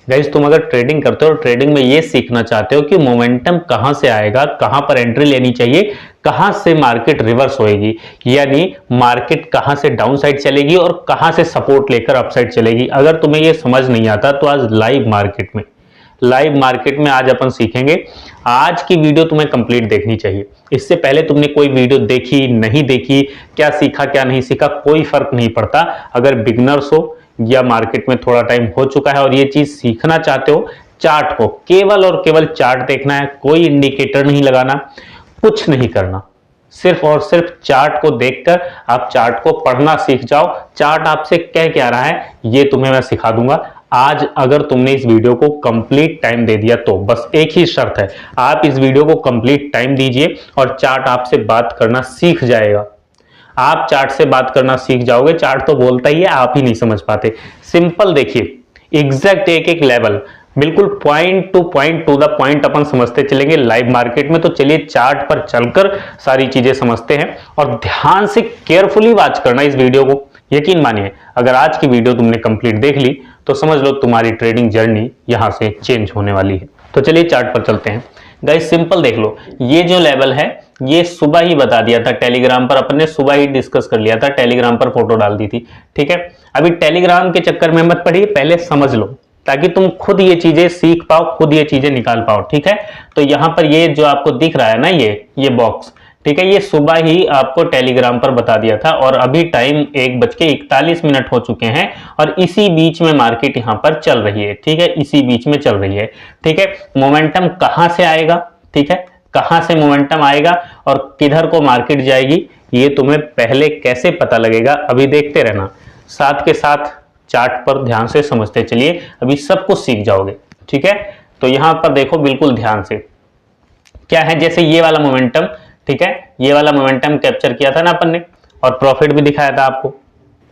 Guys तुम अगर trading करते हो और ट्रेडिंग में ये सीखना चाहते हो कि मोमेंटम कहां से आएगा, कहां पर एंट्री लेनी चाहिए, कहां से मार्केट रिवर्स होएगी, यानी मार्केट कहां से डाउन साइड चलेगी और कहां से सपोर्ट लेकर अप साइड चलेगी, अगर तुम्हें ये समझ नहीं आता तो आज लाइव मार्केट में आज अपन सीखेंगे। आज की वीडियो तुम्हें कंप्लीट देखनी चाहिए। इससे पहले तुमने कोई वीडियो देखी नहीं देखी, क्या सीखा क्या नहीं सीखा, कोई फर्क नहीं पड़ता। अगर बिगनर्स हो या मार्केट में थोड़ा टाइम हो चुका है और ये चीज सीखना चाहते हो, चार्ट को केवल और केवल चार्ट देखना है, कोई इंडिकेटर नहीं लगाना, कुछ नहीं करना, सिर्फ और सिर्फ चार्ट को देखकर आप चार्ट को पढ़ना सीख जाओ। चार्ट आपसे कह क्या रहा है ये तुम्हें मैं सिखा दूंगा आज। अगर तुमने इस वीडियो को कंप्लीट टाइम दे दिया तो बस एक ही शर्त है, आप इस वीडियो को कंप्लीट टाइम दीजिए और चार्ट आपसे बात करना सीख जाएगा। आप चार्ट से बात करना सीख जाओगे। चार्ट तो बोलता ही है, आप ही नहीं समझ पाते। सिंपल देखिए, एग्जैक्ट एक एक लेवल, बिल्कुल पॉइंट टू द पॉइंट अपन समझते चलेंगे लाइव मार्केट में। तो चलिए चार्ट पर चलकर सारी चीजें समझते हैं और ध्यान से केयरफुली वॉच करना इस वीडियो को। यकीन मानिए, अगर आज की वीडियो तुमने कंप्लीट देख ली तो समझ लो तुम्हारी ट्रेडिंग जर्नी यहां से चेंज होने वाली है। तो चलिए चार्ट पर चलते हैं। गाइस सिंपल देख लो, ये जो लेवल है ये सुबह ही बता दिया था टेलीग्राम पर, अपन ने सुबह ही डिस्कस कर लिया था, टेलीग्राम पर फोटो डाल दी थी। ठीक है, अभी टेलीग्राम के चक्कर में मत पड़िए, पहले समझ लो ताकि तुम खुद ये चीजें सीख पाओ, खुद ये चीजें निकाल पाओ। ठीक है, तो यहां पर ये जो आपको दिख रहा है ना, ये बॉक्स, ठीक है, ये सुबह ही आपको टेलीग्राम पर बता दिया था और अभी टाइम 1:41 हो चुके हैं और इसी बीच में मार्केट यहां पर चल रही है। ठीक है, इसी बीच में चल रही है। ठीक है, मोमेंटम कहां से आएगा, ठीक है, कहां से मोमेंटम आएगा और किधर को मार्केट जाएगी, ये तुम्हें पहले कैसे पता लगेगा, अभी देखते रहना। साथ के साथ चार्ट पर ध्यान से समझते चलिए, अभी सब कुछ सीख जाओगे। ठीक है, तो यहां पर देखो बिल्कुल ध्यान से क्या है। जैसे ये वाला मोमेंटम, ठीक है, ये वाला मोमेंटम कैप्चर किया था ना अपन ने और प्रॉफिट भी दिखाया था आपको।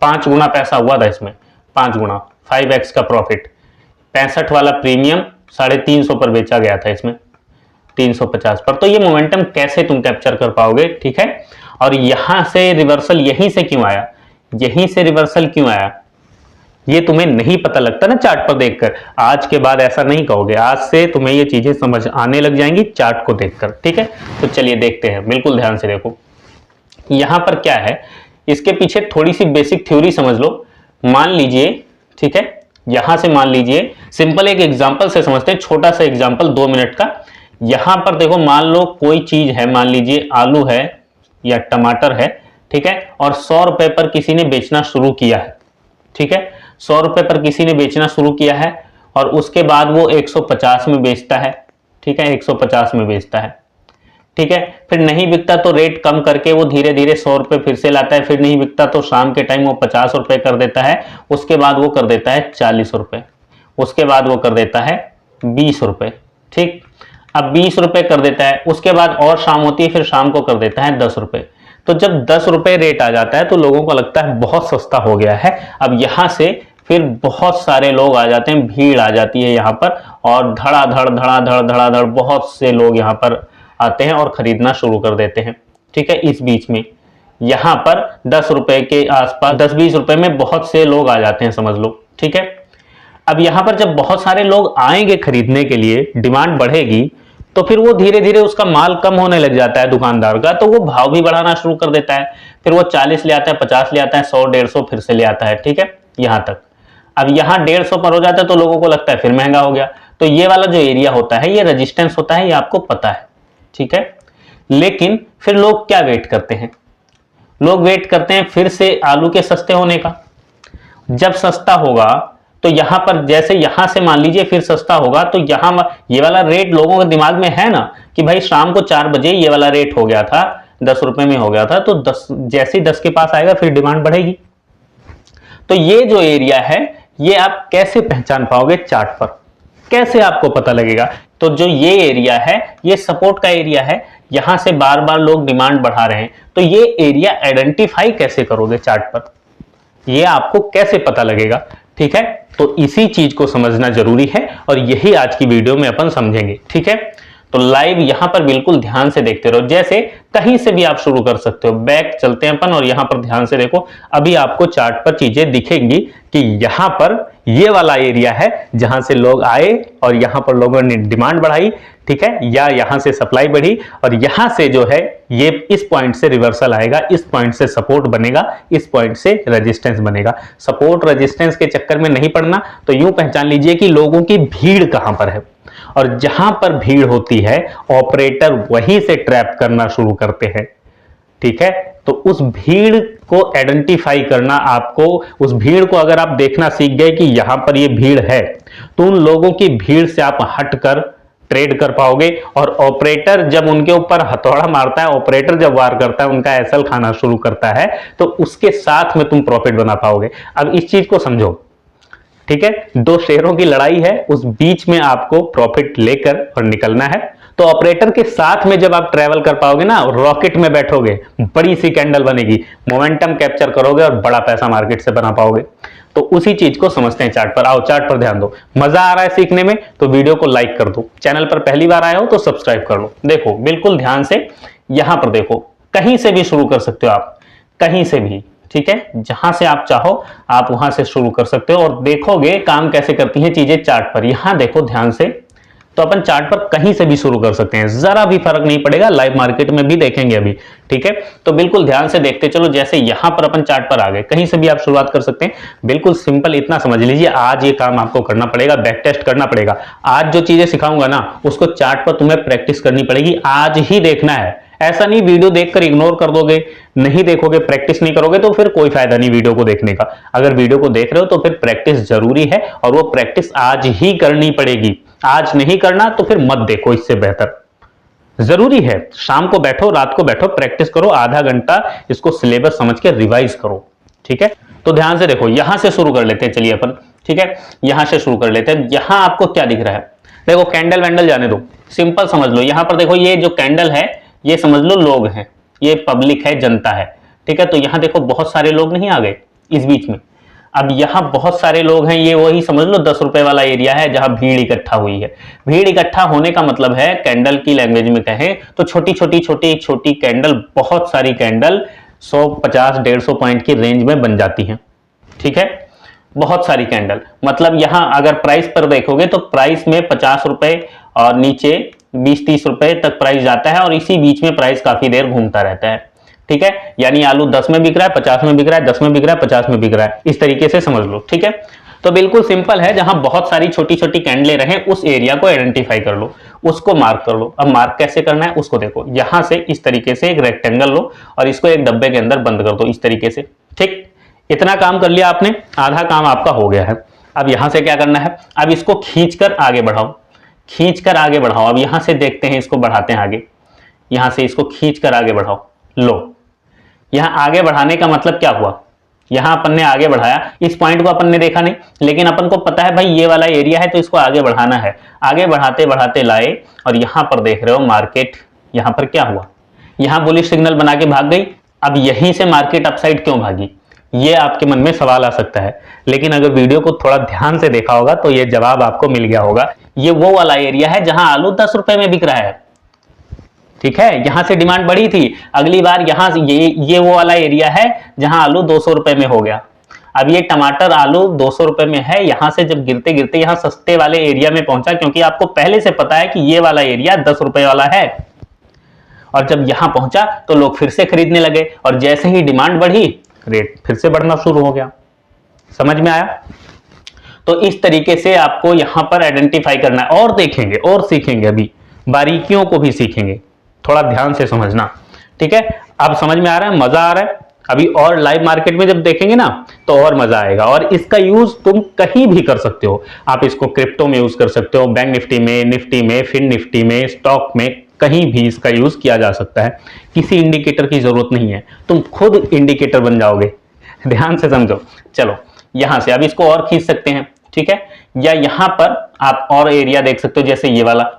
5 गुना पैसा हुआ था इसमें, 5 गुना, 5x का प्रॉफिट। 65 वाला प्रीमियम 350 पर बेचा गया था, इसमें 350 पर। तो ये मोमेंटम कैसे तुम कैप्चर कर पाओगे, ठीक है। और यहां से रिवर्सल यहीं से क्यों आया, यहीं से रिवर्सल क्यों आया, ये तुम्हें नहीं पता लगता ना चार्ट पर देखकर। आज के बाद ऐसा नहीं कहोगे, आज से तुम्हें ये चीजें समझ आने लग जाएंगी चार्ट को देखकर। ठीक है, तो चलिए देखते हैं, बिल्कुल ध्यान से देखो। यहां पर क्या है, इसके पीछे थोड़ी सी बेसिक थ्योरी समझ लो। मान लीजिए, ठीक है, यहां से मान लीजिए, सिंपल एक एग्जाम्पल से समझते हैं, छोटा सा एग्जाम्पल 2 मिनट का। यहां पर देखो, मान लो कोई चीज है, मान लीजिए आलू है या टमाटर है, ठीक है, और 100 रुपए पर किसी ने बेचना शुरू किया है। ठीक है, 100 रुपए पर किसी ने बेचना शुरू किया है और उसके बाद वो 150 में बेचता है। ठीक है, 150 में बेचता है। ठीक है, फिर नहीं बिकता तो रेट कम करके वो धीरे धीरे 100 रुपए फिर से लाता है। फिर नहीं बिकता तो शाम के टाइम वो 50 रुपए कर देता है। उसके बाद वो कर देता है 40 रुपए, उसके बाद वो कर देता है 20 रुपए। ठीक, अब 20 रुपए कर देता है, उसके बाद और शाम होती है, फिर शाम को कर देता है 10 रुपए। तो जब 10 रुपए रेट आ जाता है तो लोगों को लगता है बहुत सस्ता हो गया है। अब यहां से फिर बहुत सारे लोग आ जाते हैं, भीड़ आ जाती है यहां पर और धड़ाधड़ बहुत से लोग यहां पर आते हैं और खरीदना शुरू कर देते हैं। ठीक है, इस बीच में यहां पर 10 रुपए के आसपास, 10-20 रुपए में बहुत से लोग आ जाते हैं, समझ लो। ठीक है, अब यहां पर जब बहुत सारे लोग आएंगे खरीदने के लिए, डिमांड बढ़ेगी, तो फिर वो धीरे धीरे उसका माल कम होने लग जाता है दुकानदार का, तो वो भाव भी बढ़ाना शुरू कर देता है। फिर वो 40 ले आता है, 50 ले आता है, 100-150 फिर से ले आता है। ठीक है, यहां तक। अब यहां 150 पर हो जाता है तो लोगों को लगता है फिर महंगा हो गया। तो ये वाला जो एरिया होता है, ये रेजिस्टेंस होता है, ये आपको पता है। ठीक है, लेकिन फिर लोग क्या वेट करते हैं, लोग वेट करते हैं फिर से आलू के सस्ते होने का। जब सस्ता होगा तो यहां पर, जैसे यहां से मान लीजिए फिर सस्ता होगा, तो यहां ये वाला रेट लोगों के दिमाग में है ना कि भाई शाम को 4 बजे ये वाला रेट हो गया था, 10 रुपए में हो गया था, तो 10 जैसे ही 10 के पास आएगा फिर डिमांड बढ़ेगी। तो ये जो एरिया है, ये आप कैसे पहचान पाओगे चार्ट पर, कैसे आपको पता लगेगा। तो जो ये एरिया है, ये सपोर्ट का एरिया है, यहां से बार बार लोग डिमांड बढ़ा रहे हैं, तो ये एरिया आइडेंटिफाई कैसे करोगे चार्ट पर, ये आपको कैसे पता लगेगा। ठीक है, तो इसी चीज को समझना जरूरी है और यही आज की वीडियो में अपन समझेंगे। ठीक है, तो लाइव यहां पर बिल्कुल ध्यान से देखते रहो, जैसे कहीं से भी आप शुरू कर सकते हो। बैक चलते हैं अपन और यहां पर ध्यान से देखो, अभी आपको चार्ट पर चीजें दिखेंगी कि यहां पर ये वाला एरिया है जहां से लोग आए और यहां पर लोगों ने डिमांड बढ़ाई, ठीक है, या यहां से सप्लाई बढ़ी और यहां से जो है ये इस पॉइंट से रिवर्सल आएगा, इस पॉइंट से सपोर्ट बनेगा, इस पॉइंट से रेजिस्टेंस बनेगा। सपोर्ट रेजिस्टेंस के चक्कर में नहीं पड़ना, तो यूं पहचान लीजिए कि लोगों की भीड़ कहां पर है, और जहां पर भीड़ होती है ऑपरेटर वहीं से ट्रैप करना शुरू करते हैं, ठीक है। तो उस भीड़ को आइडेंटिफाई करना, आपको उस भीड़ को अगर आप देखना सीख गए कि यहां पर ये भीड़ है, तो उन लोगों की भीड़ से आप हटकर ट्रेड कर पाओगे। और ऑपरेटर जब उनके ऊपर हथौड़ा मारता है, ऑपरेटर जब वार करता है, उनका एसएल खाना शुरू करता है, तो उसके साथ में तुम प्रॉफिट बना पाओगे। अब इस चीज को समझो, ठीक है, दो शेयरों की लड़ाई है, उस बीच में आपको प्रॉफिट लेकर और निकलना है। तो ऑपरेटर के साथ में जब आप ट्रैवल कर पाओगे ना, रॉकेट में बैठोगे, बड़ी सी कैंडल बनेगी, मोमेंटम कैप्चर करोगे और बड़ा पैसा मार्केट से बना पाओगे। तो उसी चीज को समझते हैं चार्ट पर। आओ चार्ट पर ध्यान दो, मजा आ रहा है सीखने में तो वीडियो को लाइक कर दो, चैनल पर पहली बार आए हो तो सब्सक्राइब कर लो। देखो बिल्कुल ध्यान से, यहां पर देखो, कहीं से भी शुरू कर सकते हो आप, कहीं से भी, ठीक है, जहां से आप चाहो आप वहां से शुरू कर सकते हो। और देखोगे काम कैसे करती हैं चीजें चार्ट पर। यहां देखो ध्यान से, तो अपन चार्ट पर कहीं से भी शुरू कर सकते हैं, जरा भी फर्क नहीं पड़ेगा, लाइव मार्केट में भी देखेंगे अभी, ठीक है। तो बिल्कुल ध्यान से देखते चलो, जैसे यहां पर अपन चार्ट पर आ गए, कहीं से भी आप शुरुआत कर सकते हैं। बिल्कुल सिंपल, इतना समझ लीजिए, आज ये काम आपको करना पड़ेगा, बैक टेस्ट करना पड़ेगा। आज जो चीजें सिखाऊंगा ना, उसको चार्ट पर तुम्हें प्रैक्टिस करनी पड़ेगी, आज ही देखना है। ऐसा नहीं वीडियो देखकर इग्नोर कर दोगे, नहीं देखोगे, प्रैक्टिस नहीं करोगे, तो फिर कोई फायदा नहीं वीडियो को देखने का। अगर वीडियो को देख रहे हो तो फिर प्रैक्टिस जरूरी है, और वो प्रैक्टिस आज ही करनी पड़ेगी। आज नहीं करना तो फिर मत देखो, इससे बेहतर जरूरी है शाम को बैठो, रात को बैठो, प्रैक्टिस करो, आधा घंटा इसको सिलेबस समझ के रिवाइज करो, ठीक है। तो ध्यान से देखो, यहां से शुरू कर लेते हैं, चलिए अपन, ठीक है, यहां से शुरू कर लेते हैं। यहां आपको क्या दिख रहा है, देखो कैंडल वैंडल जाने दो, सिंपल समझ लो। यहां पर देखो, ये जो कैंडल है ये समझ लो लोग हैं, ये पब्लिक है, जनता है, ठीक है। तो यहां देखो बहुत सारे लोग नहीं आ गए इस बीच में, अब यहां बहुत सारे लोग हैं, ये वही समझ लो 10 रुपए वाला एरिया है जहां भीड़ इकट्ठा हुई है। भीड़ इकट्ठा होने का मतलब है, कैंडल की लैंग्वेज में कहें तो छोटी छोटी छोटी छोटी कैंडल, बहुत सारी कैंडल 100, 50, 150 पॉइंट की रेंज में बन जाती हैं, ठीक है, बहुत सारी कैंडल। मतलब यहां अगर प्राइस पर देखोगे तो प्राइस में 50 रुपए और नीचे 20-30 रुपए तक प्राइस जाता है, और इसी बीच में प्राइस काफी देर घूमता रहता है, ठीक है। यानी आलू 10 में बिक रहा है, 50 में बिक रहा है, 10 में बिक रहा है, 50 में बिक रहा है, इस तरीके से समझ लो, ठीक है। तो बिल्कुल सिंपल है, जहां बहुत सारी छोटी छोटी कैंडलें रहें उस एरिया को आइडेंटिफाई कर लो, उसको मार्क कर लो। अब मार्क कैसे करना है उसको देखो, यहां से इस तरीके से एक रेक्टेंगल लो और इसको एक डब्बे के अंदर बंद कर दो, इस तरीके से, ठीक। इतना काम कर लिया आपने, आधा काम आपका हो गया है। अब यहां से क्या करना है, अब इसको खींचकर आगे बढ़ाओ, खींचकर आगे बढ़ाओ। अब यहां से देखते हैं, इसको बढ़ाते हैं आगे, यहां से इसको खींचकर आगे बढ़ाओ। लो, यहां आगे बढ़ाने का मतलब क्या हुआ, यहां अपन ने आगे बढ़ाया, इस पॉइंट को अपन ने देखा नहीं, लेकिन अपन को पता है भाई ये वाला एरिया है तो इसको आगे बढ़ाना है। आगे बढ़ाते बढ़ाते लाए और यहां पर देख रहे हो मार्केट, यहां पर क्या हुआ, यहां बुलिश सिग्नल बना के भाग गई। अब यहीं से मार्केट अपसाइड क्यों भागी, ये आपके मन में सवाल आ सकता है, लेकिन अगर वीडियो को थोड़ा ध्यान से देखा होगा तो ये जवाब आपको मिल गया होगा। ये वो वाला एरिया है जहां आलू 10 रुपए में बिक रहा है, ठीक है, यहां से डिमांड बढ़ी थी, अगली बार यहां से ये वो वाला एरिया है जहां आलू 200 रुपए में हो गया। अब ये टमाटर आलू 200 रुपए में है, यहां से जब गिरते गिरते यहां सस्ते वाले एरिया में पहुंचा, क्योंकि आपको पहले से पता है कि ये वाला एरिया 10 रुपए वाला है, और जब यहां पहुंचा तो लोग फिर से खरीदने लगे, और जैसे ही डिमांड बढ़ी रेट फिर से बढ़ना शुरू हो गया। समझ में आया। तो इस तरीके से आपको यहां पर आइडेंटिफाई करना है, और देखेंगे और सीखेंगे, अभी बारीकियों को भी सीखेंगे, थोड़ा ध्यान से समझना, ठीक है। अब समझ में आ रहा है, मजा आ रहा है। अभी और लाइव मार्केट में जब देखेंगे ना तो और मजा आएगा, और इसका यूज तुम कहीं भी कर सकते हो। आप इसको क्रिप्टो में यूज कर सकते हो, बैंक निफ्टी में, फिन निफ्टी में, स्टॉक में, कहीं भी इसका यूज किया जा सकता है। किसी इंडिकेटर की जरूरत नहीं है, तुम खुद इंडिकेटर बन जाओगे। ध्यान से समझो। चलो यहां से अब इसको और खींच सकते हैं, ठीक है, या यहां पर आप और एरिया देख सकते हो, जैसे ये वाला,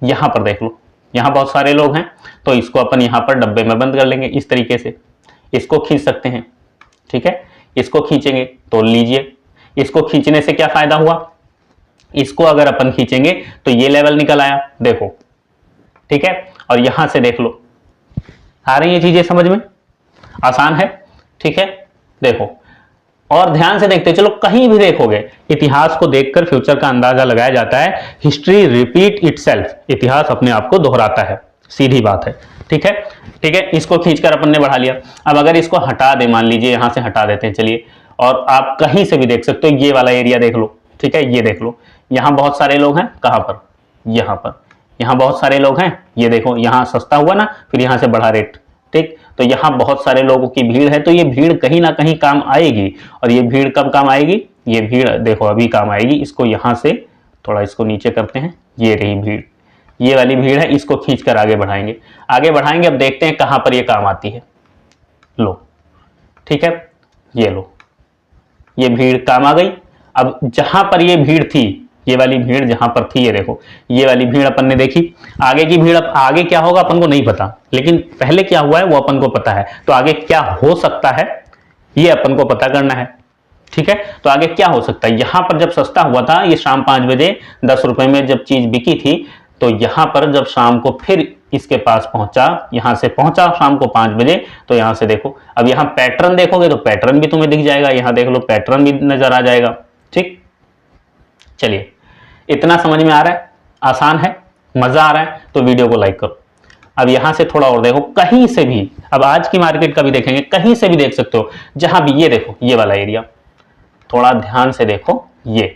यहां पर देख लो, यहां बहुत सारे लोग हैं, तो इसको अपन यहां पर डब्बे में बंद कर लेंगे, इस तरीके से इसको खींच सकते हैं, ठीक है। इसको खींचेंगे तो लीजिए, इसको खींचने से क्या फायदा हुआ, इसको अगर अपन खींचेंगे तो ये लेवल निकल आया, देखो, ठीक है। और यहां से देख लो, आ रही है चीजें समझ में, आसान है, ठीक है। देखो और ध्यान से देखते चलो, कहीं भी देखोगे इतिहास को देखकर फ्यूचर का अंदाजा लगाया जाता है। हिस्ट्री रिपीट इटसेल्फ, इतिहास अपने आप को दोहराता है, सीधी बात है। ठीक है, ठीक है, इसको खींचकर अपन ने बढ़ा लिया। अब अगर इसको हटा दे, मान लीजिए यहां से हटा देते हैं, चलिए, और आप कहीं से भी देख सकते हो, ये वाला एरिया देख लो। ठीक है, ये देख लो, यहां बहुत सारे लोग हैं, कहां पर, यहां पर, यहां बहुत सारे लोग हैं, ये देखो यहां सस्ता हुआ ना, फिर यहां से बढ़ा रेट। ठीक, तो यहां बहुत सारे लोगों की भीड़ है, तो ये भीड़ कहीं ना कहीं काम आएगी। और ये भीड़ कब काम आएगी, ये भीड़ देखो अभी काम आएगी। इसको यहां से थोड़ा इसको नीचे करते हैं, ये रही भीड़, ये वाली भीड़ है, इसको खींचकर आगे बढ़ाएंगे, आगे बढ़ाएंगे। अब देखते हैं कहां पर ये काम आती है। लो, ठीक है, ये लो, ये भीड़ काम आ गई। अब जहां पर ये भीड़ थी, ये वाली भीड़ जहां पर थी, ये देखो, ये वाली भीड़ अपन ने देखी। आगे की भीड़, अब आगे क्या होगा अपन को नहीं पता, लेकिन पहले क्या हुआ है वो अपन को पता है। तो आगे क्या हो सकता है ये अपन को पता करना है। ठीक है, तो आगे क्या हो सकता है, यहां पर जब सस्ता हुआ था, ये शाम 5 बजे 10 रुपए में जब चीज बिकी थी, तो यहां पर जब शाम को फिर इसके पास पहुंचा, यहां से पहुंचा शाम को 5 बजे, तो यहां से देखो, अब यहां पैटर्न देखोगे तो पैटर्न भी तुम्हें दिख जाएगा, यहां देख लो पैटर्न भी नजर आ जाएगा। ठीक, चलिए, इतना समझ में आ रहा है, आसान है, मजा आ रहा है, तो वीडियो को लाइक करो। अब यहां से थोड़ा और देखो, कहीं से भी, अब आज की मार्केट का भी देखेंगे, कहीं से भी देख सकते हो, जहां भी, ये देखो ये वाला एरिया, थोड़ा ध्यान से देखो, ये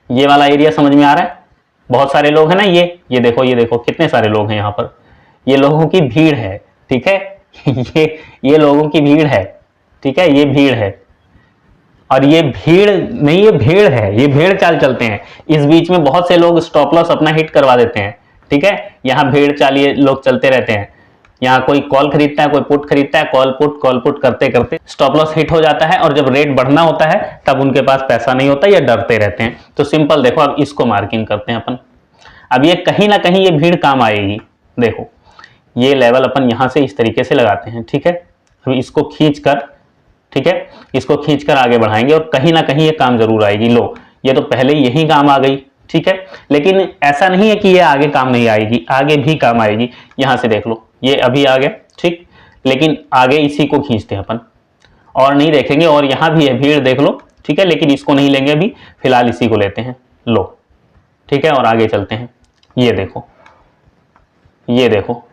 वाला एरिया समझ में आ रहा है, बहुत सारे लोग हैं ना, ये देखो, ये देखो कितने सारे लोग हैं यहां पर, ये लोगों की भीड़ है। ठीक है, ये लोगों की भीड़ है। ठीक है, ये भीड़ है, और ये भीड़ नहीं, ये भीड़ है, ये भीड़ चाल चलते हैं। इस बीच में बहुत से लोग स्टॉप लॉस अपना हिट करवा देते हैं। ठीक है, यहां भीड़ चाल ये लोग चलते रहते हैं, यहाँ कोई कॉल खरीदता है, कोई पुट खरीदता है, कॉल पुट करते करते स्टॉप लॉस हिट हो जाता है, और जब रेट बढ़ना होता है तब उनके पास पैसा नहीं होता, या डरते रहते हैं। तो सिंपल देखो, अब इसको मार्किंग करते हैं अपन। अब ये कहीं ना कहीं ये भीड़ काम आएगी। देखो, ये लेवल अपन यहां से इस तरीके से लगाते हैं। ठीक है, अब इसको खींच कर, ठीक है, इसको खींचकर आगे बढ़ाएंगे, और कहीं ना कहीं ये काम जरूर आएगी। लो, ये तो पहले यही काम आ गई। ठीक है, लेकिन ऐसा नहीं है कि ये आगे काम नहीं आएगी, आगे भी काम आएगी। यहां से देख लो, ये अभी आ गया। ठीक, लेकिन आगे इसी को खींचते हैं अपन, और नहीं देखेंगे। और यहां भी है भीड़, देख लो। ठीक है, लेकिन इसको नहीं लेंगे अभी, फिलहाल इसी को लेते हैं। लो, ठीक है, और आगे चलते हैं। ये देखो, ये देखो,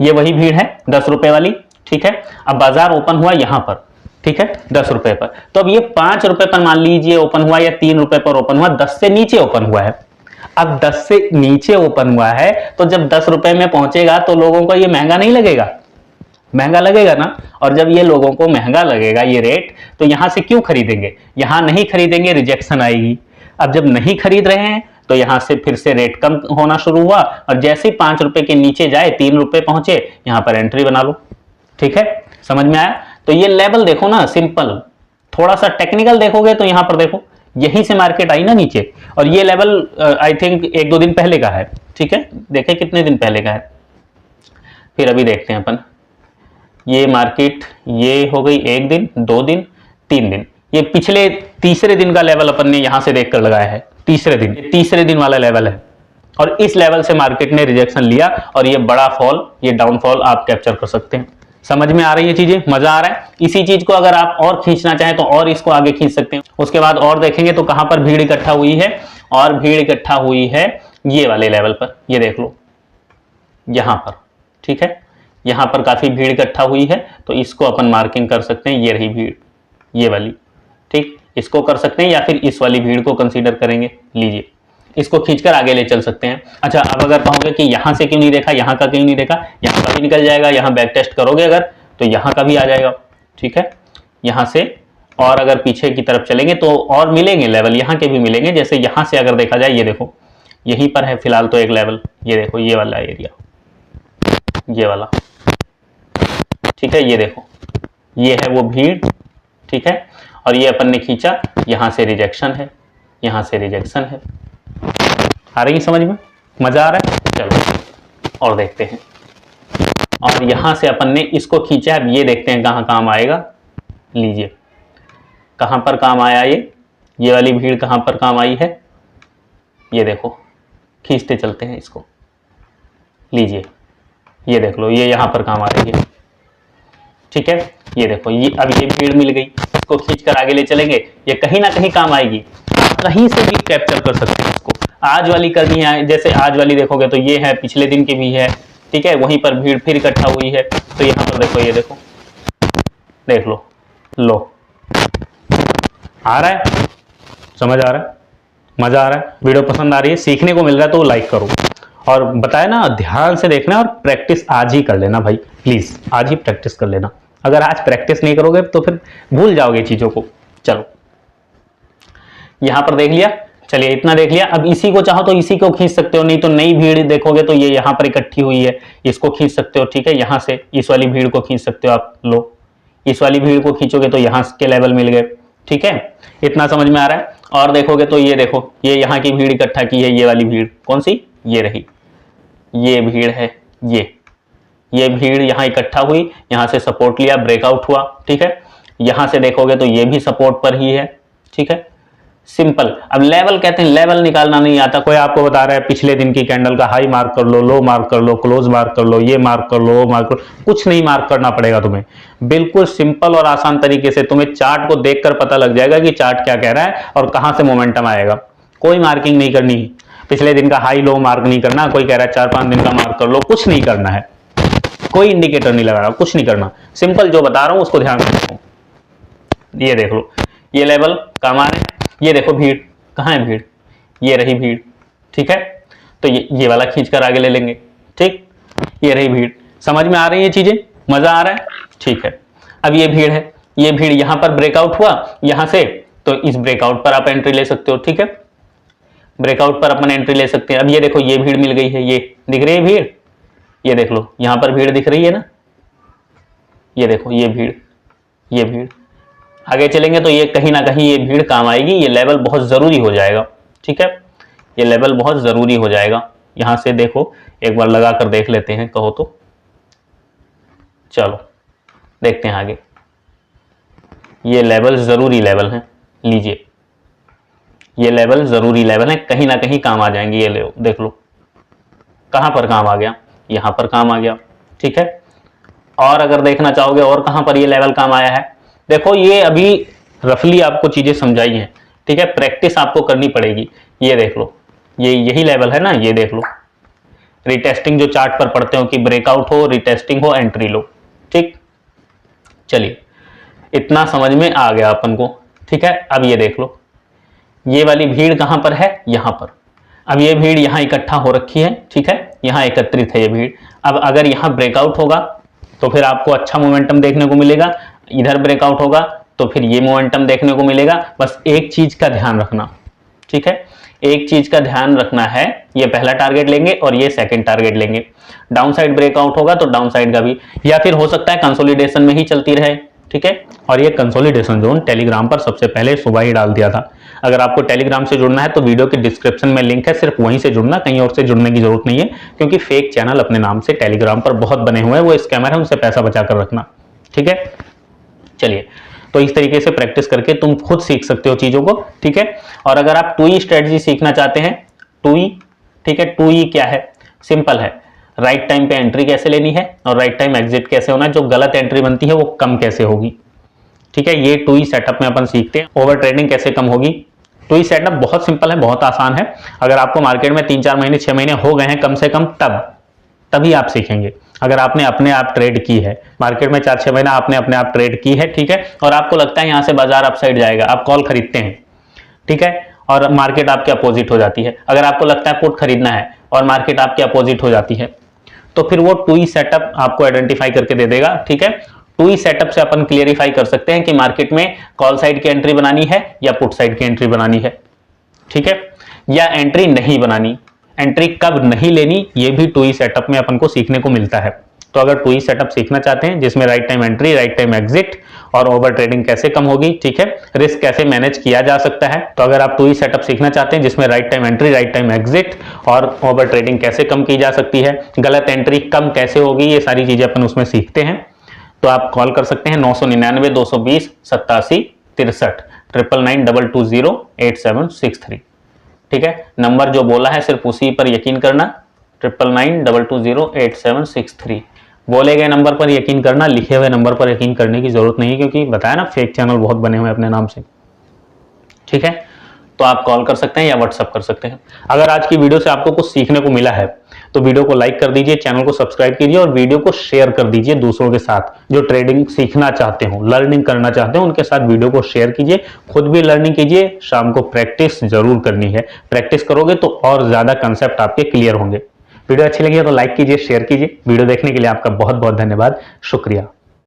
ये वही भीड़ है 10 रुपए वाली। ठीक है, अब बाजार ओपन हुआ यहां पर, ठीक है, 10 रुपए पर। तो अब ये 5 रुपए पर मान लीजिए ओपन हुआ, या 3 रुपए पर ओपन हुआ, 10 से नीचे ओपन हुआ है। अब 10 से नीचे ओपन हुआ है, तो जब 10 रुपए में पहुंचेगा तो लोगों को ये महंगा नहीं लगेगा, महंगा लगेगा ना। और जब ये लोगों को महंगा लगेगा ये रेट, तो यहां से क्यों खरीदेंगे, यहां नहीं खरीदेंगे, रिजेक्शन आएगी। अब जब नहीं खरीद रहे हैं, तो यहां से फिर से रेट कम होना शुरू हुआ, और जैसे ही 5 रुपए के नीचे जाए, 3 रुपए पहुंचे, यहां पर एंट्री बना लो। ठीक है, समझ में आया। तो ये लेवल देखो ना, सिंपल। थोड़ा सा टेक्निकल देखोगे तो यहां पर देखो, यहीं से मार्केट आई ना नीचे, और ये लेवल आई थिंक 1-2 दिन पहले का है। ठीक है, देखें कितने दिन पहले का है, फिर अभी देखते हैं अपन। ये मार्केट ये हो गई 1 दिन, 2 दिन, 3 दिन, ये पिछले तीसरे दिन का लेवल अपन ने यहां से देखकर लगाया है। तीसरे दिन वाला लेवल है, और इस लेवल से मार्केट ने रिजेक्शन लिया, और ये बड़ा फॉल, ये डाउनफॉल आप कैप्चर कर सकते हैं। समझ में आ रही है चीजें, मजा आ रहा है। इसी चीज को अगर आप और खींचना चाहें तो और इसको आगे खींच सकते हैं। उसके बाद और देखेंगे तो कहां पर भीड़ इकट्ठा हुई है, और भीड़ इकट्ठा हुई है ये वाले लेवल पर, ये देख लो यहां पर। ठीक है, यहां पर काफी भीड़ इकट्ठा हुई है, तो इसको अपन मार्किंग कर सकते हैं, ये रही भीड़, ये वाली। ठीक, इसको कर सकते हैं, या फिर इस वाली भीड़ को कंसीडर करेंगे। लीजिए, इसको खींचकर आगे ले चल सकते हैं। अच्छा, अब अगर कहोगे कि यहां से क्यों नहीं देखा, यहां का क्यों नहीं देखा, यहां का भी निकल जाएगा, यहां बैक टेस्ट करोगे अगर, तो यहां का भी आ जाएगा। ठीक है, यहां से और अगर पीछे की तरफ चलेंगे तो और मिलेंगे लेवल, यहां के भी मिलेंगे। जैसे यहां से अगर देखा जाए, ये देखो यहीं पर है फिलहाल तो एक लेवल, ये देखो ये वाला एरिया, ये वाला। ठीक है, ये देखो ये है वो भीड़। ठीक है, और ये अपन ने खींचा, यहां से रिजेक्शन है, यहां से रिजेक्शन है। आ रही है समझ में, मजा आ रहा है। चलो और देखते हैं, और यहां से अपन ने इसको खींचा, अब ये देखते हैं कहां काम आएगा। लीजिए, कहां पर काम आया, ये वाली भीड़ कहां पर काम आई है, ये देखो, खींचते चलते हैं इसको। लीजिए, ये देख लो, ये यहां पर काम आ रही है। ठीक है, ये देखो, ये अब ये भीड़ मिल गई, इसको खींच कर आगे ले चलेंगे, ये कहीं ना कहीं काम आएगी, कहीं से भी कैप्चर कर सकते हैं इसको। आज वाली करनी है, जैसे आज वाली देखोगे तो ये है, पिछले दिन की भी है, ठीक है, वहीं पर भीड़ फिर इकट्ठा हुई है, तो यहाँ पर देखो, ये देखो, देख लो आ रहा है, समझ आ रहा है, मजा आ रहा है, वीडियो पसंद आ रही है, सीखने को मिल रहा है तो लाइक करो, और बताया ना ध्यान से देखना, और प्रैक्टिस आज ही कर लेना भाई, प्लीज आज ही प्रैक्टिस कर लेना। अगर आज प्रैक्टिस नहीं करोगे तो फिर भूल जाओगे चीजों को। चलो यहां पर देख लिया, चलिए इतना देख लिया। अब इसी को चाहो तो इसी को खींच सकते हो, नहीं तो नई भीड़ देखोगे तो ये यहां पर इकट्ठी हुई है, इसको खींच सकते हो, ठीक है, यहां से इस वाली भीड़ को खींच सकते हो आप, लो इस वाली भीड़ को खींचोगे तो यहां के लेवल मिल गए, ठीक है, इतना समझ में आ रहा है। और देखोगे तो ये देखो, ये यहाँ की भीड़ इकट्ठा की है, ये वाली भीड़ कौन सी, ये रही, ये भीड़ है, ये भीड़ यहाँ इकट्ठा हुई, यहाँ से सपोर्ट लिया, ब्रेकआउट हुआ, ठीक है, यहाँ से देखोगे तो ये भी सपोर्ट पर ही है, ठीक है, सिंपल। अब लेवल कहते हैं, लेवल निकालना नहीं आता, कोई आपको बता रहा है पिछले दिन की कैंडल का हाई मार्क कर लो, लो मार्क कर लो, क्लोज मार्क कर लो, ये मार्क कर लो, वो मार्क कर लो, कुछ नहीं मार्क करना पड़ेगा तुम्हें, बिल्कुल सिंपल और आसान तरीके से तुम्हें चार्ट को देखकर पता लग जाएगा कि चार्ट क्या कह रहा है और कहां से मोमेंटम आएगा। कोई मार्किंग नहीं करनी, पिछले दिन का हाई लो मार्क नहीं करना, कोई कह रहा है 4-5 दिन का मार्क कर लो, कुछ नहीं करना है, कोई इंडिकेटर नहीं लगा रहा, कुछ नहीं करना, सिंपल जो बता रहा हूं उसको ध्यान रखो। ये देख लो, ये लेवल काम आ रहे हैं, ये देखो भीड़, कहाँ है भीड़, ये रही भीड़, ठीक है, तो ये वाला खींचकर आगे ले लेंगे, ठीक, ये रही भीड़, समझ में आ रही है चीजें, मजा आ रहा है, ठीक है। अब ये भीड़ है, ये भीड़ यहां पर ब्रेकआउट हुआ यहां से, तो इस ब्रेकआउट पर आप एंट्री ले सकते हो, ठीक है, ब्रेकआउट पर अपन एंट्री ले सकते हैं। अब ये देखो, ये भीड़ मिल गई है, ये दिख रही है भीड़, ये देख लो यहां पर भीड़ दिख रही है ना, ये देखो ये भीड़, आगे चलेंगे तो ये कहीं ना कहीं ये भीड़ काम आएगी, ये लेवल बहुत जरूरी हो जाएगा, ठीक है, ये लेवल बहुत जरूरी हो जाएगा। यहां से देखो एक बार लगा कर देख लेते हैं, कहो तो चलो देखते हैं आगे, ये लेवल जरूरी लेवल है, लीजिए ये लेवल जरूरी लेवल है, कहीं ना कहीं काम आ जाएंगे, ये ले देख लो कहां पर काम आ गया, यहां पर काम आ गया, ठीक है। और अगर देखना चाहोगे और कहां पर ये लेवल काम आया है, देखो ये अभी रफली आपको चीजें समझाई हैं, ठीक है, प्रैक्टिस आपको करनी पड़ेगी। ये देख लो, ये यही लेवल है ना, ये देख लो, रिटेस्टिंग जो चार्ट पर पढ़ते हो कि ब्रेकआउट हो, रिटेस्टिंग हो, एंट्री लो, ठीक, चलिए इतना समझ में आ गया अपन को, ठीक है। अब ये देख लो, ये वाली भीड़ कहां पर है, यहां पर, अब ये भीड़ यहां इकट्ठा हो रखी है, ठीक है, यहां एकत्रित है ये भीड़। अब अगर यहां ब्रेकआउट होगा तो फिर आपको अच्छा मोमेंटम देखने को मिलेगा, इधर ब्रेकआउट होगा तो फिर ये मोमेंटम देखने को मिलेगा। बस एक चीज का ध्यान रखना, ठीक है, एक चीज का ध्यान रखना है, ये पहला टारगेट लेंगे और ये सेकंड टारगेट लेंगे। डाउन साइड ब्रेकआउट होगा तो डाउन साइड का भी, या फिर हो सकता है कंसोलिडेशन में ही चलती रहे, ठीक है। और ये कंसोलिडेशन जोन टेलीग्राम पर सबसे पहले सुबह ही डाल दिया था। अगर आपको टेलीग्राम से जुड़ना है तो वीडियो के डिस्क्रिप्शन में लिंक है, सिर्फ वहीं से जुड़ना, कहीं और से जुड़ने की जरूरत नहीं है, क्योंकि फेक चैनल अपने नाम से टेलीग्राम पर बहुत बने हुए हैं, वो स्कैमर है, उनसे पैसा बचा कर रखना, ठीक है। चलिए, तो इस तरीके से प्रैक्टिस करके तुम खुद सीख सकते हो चीजों को, ठीक है। और अगर आप 2E स्ट्रेटजी सीखना चाहते हैं, 2E, ठीक है, 2E क्या है, सिंपल है, राइट टाइम पे एंट्री कैसे लेनी है और राइट टाइम एग्जिट कैसे होना है, जो गलत एंट्री बनती है वो कम कैसे होगी, ठीक है, ये 2E सेटअप में अपन सीखते हैं। ओवर ट्रेडिंग कैसे कम होगी, 2E सेटअप बहुत सिंपल है, बहुत आसान है। अगर आपको मार्केट में 3-4 महीने 6 महीने हो गए हैं कम से कम, तभी आप सीखेंगे। अगर आपने अपने आप ट्रेड की है मार्केट में 4-6 महीना, आपने अपने आप ट्रेड की है, ठीक है, और आपको लगता है यहां से बाजार अपसाइड जाएगा, आप कॉल खरीदते हैं, ठीक है, और मार्केट आपके अपोजिट हो जाती है। अगर आपको लगता है पुट खरीदना है और मार्केट आपके अपोजिट हो जाती है, तो फिर वो 2E सेटअप आपको आइडेंटिफाई करके दे देगा, ठीक है। 2E सेटअप से अपन क्लियरिफाई कर सकते हैं कि मार्केट में कॉल साइड की एंट्री बनानी है या पुट साइड की एंट्री बनानी है, ठीक है, या एंट्री नहीं बनानी, एंट्री कब नहीं लेनी, ये भी 2E सेटअप में अपन को सीखने को मिलता है। तो अगर 2E सेटअप सीखना चाहते हैं जिसमें right time entry, right time exit और ओवर ट्रेडिंग कैसे कम होगी, ठीक है, रिस्क कैसे मैनेज किया जा सकता है, तो अगर आप 2E सेटअप सीखना चाहते हैं जिसमें right time entry, right time exit और ओवर ट्रेडिंग कैसे कम की जा सकती है, गलत एंट्री कम कैसे होगी, ये सारी चीजें अपन उसमें सीखते हैं, तो आप कॉल कर सकते हैं 999 220 87 63 999220 8763, ठीक है। नंबर जो बोला है सिर्फ उसी पर यकीन करना, 999220 8763। बोले गए नंबर पर यकीन करना, लिखे हुए नंबर पर यकीन करने की जरूरत नहीं है, क्योंकि बताया ना फेक चैनल बहुत बने हुए हैं अपने नाम से। ठीक है, तो आप कॉल कर सकते हैं या व्हाट्सअप कर सकते हैं। अगर आज की वीडियो से आपको कुछ सीखने को मिला है तो वीडियो को लाइक कर दीजिए, चैनल को सब्सक्राइब कीजिए और वीडियो को शेयर कर दीजिए दूसरों के साथ जो ट्रेडिंग सीखना चाहते हो, लर्निंग करना चाहते हो, उनके साथ वीडियो को शेयर कीजिए। खुद भी लर्निंग कीजिए, शाम को प्रैक्टिस जरूर करनी है। प्रैक्टिस करोगे तो और ज्यादा कंसेप्ट आपके क्लियर होंगे। वीडियो अच्छी लगी है तो लाइक कीजिए, शेयर कीजिए। वीडियो देखने के लिए आपका बहुत बहुत धन्यवाद, शुक्रिया।